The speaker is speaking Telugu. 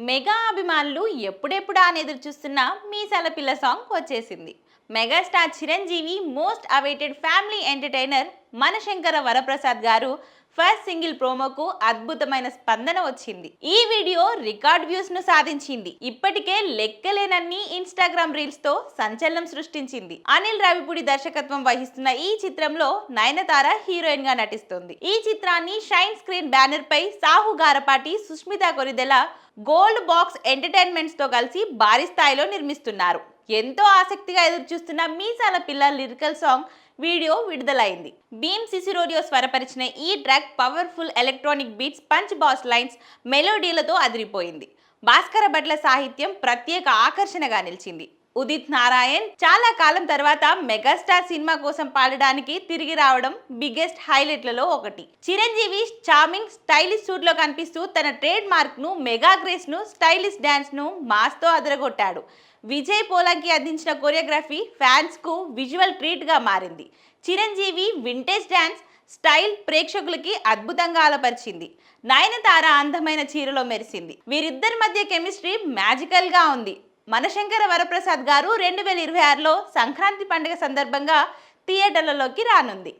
మెగా అభిమానులు ఎప్పుడెప్పుడా అని ఎదురు చూస్తున్న మీసాల పిల్ల సాంగ్ వచ్చేసింది. Megastar Chiranjeevi most awaited family entertainer Manashankara Varaprasad garu first single ప్రోమోకు అద్భుతమైన స్పందన వచ్చింది. ఈ వీడియో రికార్డ్ వ్యూస్ ను సాధించింది. ఇప్పటికే లెక్కలేనన్ని ఇన్స్టాగ్రామ్ రీల్స్ తో సంచలనం సృష్టించింది. అనిల్ రావిపూడి దర్శకత్వం వహిస్తున్న ఈ చిత్రంలో నయనతార హీరోయిన్ గా నటిస్తుంది. ఈ చిత్రాన్ని షైన్ స్క్రీన్ బ్యానర్ పై Sahu Garapati, Sushmitha Koridela, Gold Box entertainments తో కలిసి భారీ స్థాయిలో నిర్మిస్తున్నారు. ఎంతో ఆసక్తిగా ఎదురుచూస్తున్న మీసాల పిల్ల లిరికల్ సాంగ్ వీడియో విడుదలైంది. భీమ్ సిసిరోడియో స్వరపరిచిన ఈ track powerful electronic beats, punch bass lines, మెలోడీలతో అదిరిపోయింది. భాస్కర భట్ల సాహిత్యం ప్రత్యేక ఆకర్షణగా నిలిచింది. ఉదిత్ నారాయణ్ చాలా కాలం తర్వాత మెగాస్టార్ సినిమా కోసం పాడడానికి తిరిగి రావడం బిగ్గెస్ట్ హైలైట్లలో ఒకటి. చిరంజీవి చార్మింగ్ స్టైలిష్ సూట్ లో కనిపిస్తూ తన ట్రేడ్ మార్క్ ను, మెగా గ్రేస్ ను, స్టైలిష్ డాన్స్ ను మాస్ తో అదరగొట్టాడు. విజయ్ పోలంకి అందించిన కొరియోగ్రఫీ ఫ్యాన్స్ కు విజువల్ ట్రీట్ గా మారింది. చిరంజీవి వింటేజ్ డాన్స్ స్టైల్ ప్రేక్షకులకి అద్భుతంగా అలపరిచింది. నయనతార అందమైన చీరలో మెరిసింది. వీరిద్దరి మధ్య కెమిస్ట్రీ మ్యాజికల్ గా ఉంది. మనశంకర వరప్రసాద్ గారు 2026లో సంక్రాంతి పండుగ సందర్భంగా థియేటర్లలోకి రానుంది.